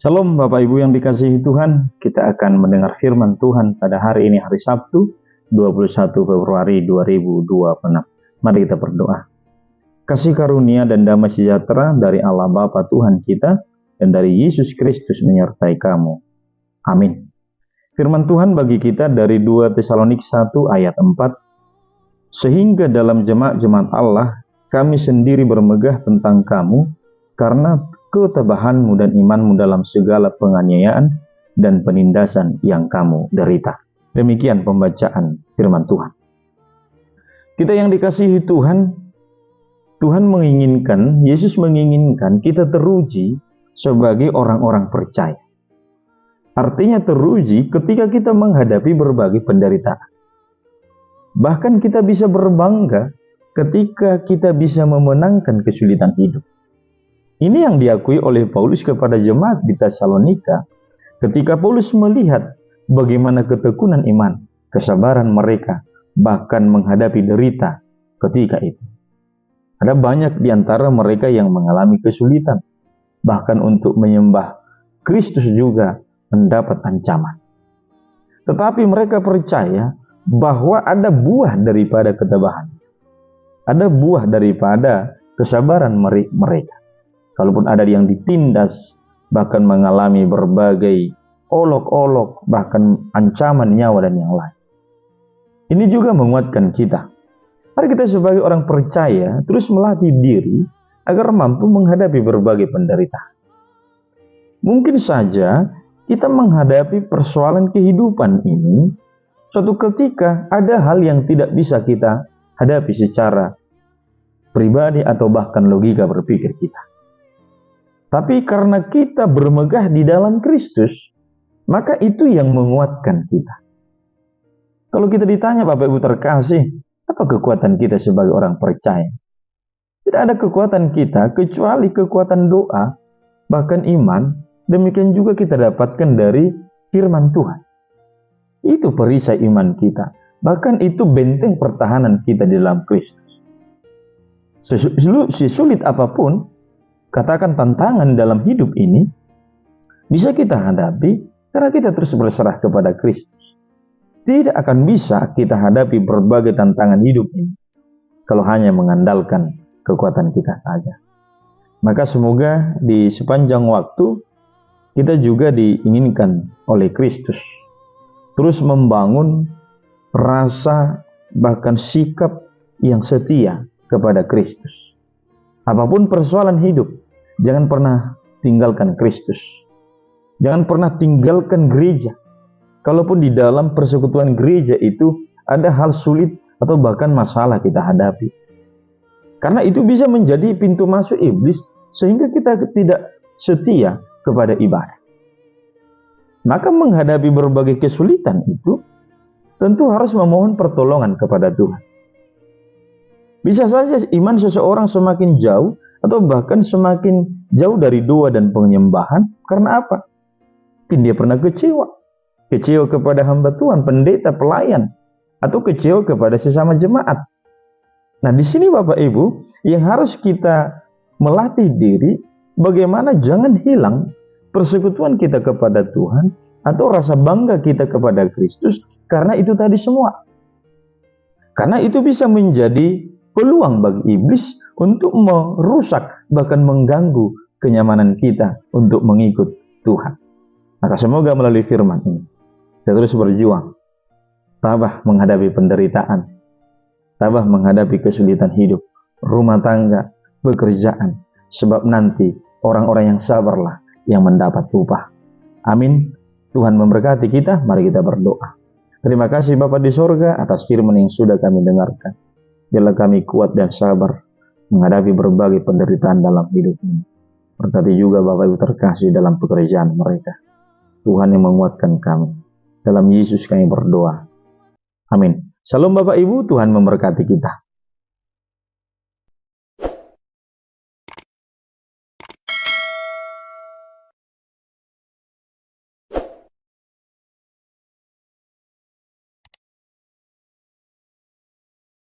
Shalom Bapak Ibu yang dikasihi Tuhan, kita akan mendengar firman Tuhan pada hari ini, hari Sabtu 21 Februari 2026. Mari kita berdoa. Kasih karunia dan damai sejahtera dari Allah Bapa Tuhan kita dan dari Yesus Kristus menyertai kamu. Amin. Firman Tuhan bagi kita dari 2 Tesalonik 1 ayat 4. Sehingga dalam jemaat-jemaat Allah, kami sendiri bermegah tentang kamu, karena ketabahanmu dan imanmu dalam segala penganiayaan dan penindasan yang kamu derita. Demikian pembacaan firman Tuhan. Kita yang dikasihi Tuhan, Tuhan menginginkan, Yesus menginginkan kita teruji sebagai orang-orang percaya. Artinya teruji ketika kita menghadapi berbagai penderitaan. Bahkan kita bisa berbangga ketika kita bisa memenangkan kesulitan hidup. Ini yang diakui oleh Paulus kepada jemaat di Tesalonika ketika Paulus melihat bagaimana ketekunan iman, kesabaran mereka, bahkan menghadapi derita ketika itu. Ada banyak di antara mereka yang mengalami kesulitan, bahkan untuk menyembah Kristus juga mendapat ancaman. Tetapi mereka percaya bahwa ada buah daripada ketabahan, ada buah daripada kesabaran mereka. Kalaupun ada yang ditindas, bahkan mengalami berbagai olok-olok, bahkan ancaman nyawa dan yang lain. Ini juga menguatkan kita. Mari kita sebagai orang percaya terus melatih diri agar mampu menghadapi berbagai penderitaan. Mungkin saja kita menghadapi persoalan kehidupan ini, suatu ketika ada hal yang tidak bisa kita hadapi secara pribadi atau bahkan logika berpikir kita. Tapi karena kita bermegah di dalam Kristus, maka itu yang menguatkan kita. Kalau kita ditanya Bapak Ibu terkasih, apa kekuatan kita sebagai orang percaya? Tidak ada kekuatan kita kecuali kekuatan doa, bahkan iman. Demikian juga kita dapatkan dari firman Tuhan. Itu perisai iman kita. Bahkan itu benteng pertahanan kita di dalam Kristus. Sesulit apapun, katakan tantangan dalam hidup ini, bisa kita hadapi karena kita terus berserah kepada Kristus. Tidak akan bisa kita hadapi berbagai tantangan hidup ini kalau hanya mengandalkan kekuatan kita saja. Maka semoga di sepanjang waktu kita juga diinginkan oleh Kristus terus membangun rasa bahkan sikap yang setia kepada Kristus. Apapun persoalan hidup, jangan pernah tinggalkan Kristus. Jangan pernah tinggalkan gereja. Kalaupun di dalam persekutuan gereja itu ada hal sulit atau bahkan masalah kita hadapi. Karena itu bisa menjadi pintu masuk iblis sehingga kita tidak setia kepada ibadah. Maka menghadapi berbagai kesulitan itu tentu harus memohon pertolongan kepada Tuhan. Bisa saja iman seseorang semakin jauh atau bahkan semakin jauh dari doa dan penyembahan. Karena apa? Mungkin dia pernah kecewa. Kecewa kepada hamba Tuhan, pendeta, pelayan. Atau kecewa kepada sesama jemaat. Nah di sini Bapak Ibu, yang harus kita melatih diri, bagaimana jangan hilang persekutuan kita kepada Tuhan atau rasa bangga kita kepada Kristus. Karena itu tadi semua. Karena itu bisa menjadi peluang bagi iblis untuk merusak bahkan mengganggu kenyamanan kita untuk mengikut Tuhan. Maka semoga melalui firman ini kita terus berjuang, tabah menghadapi penderitaan, tabah menghadapi kesulitan hidup, rumah tangga, pekerjaan, sebab nanti orang-orang yang sabarlah yang mendapat upah. Amin. Tuhan memberkati kita. Mari kita berdoa. Terima kasih Bapa di sorga atas firman yang sudah kami dengarkan. Biarlah kami kuat dan sabar menghadapi berbagai penderitaan dalam hidup ini. Berkati juga Bapak Ibu terkasih dalam pekerjaan mereka. Tuhan yang menguatkan kami. Dalam Yesus kami berdoa. Amin. Salam Bapak Ibu, Tuhan memberkati kita.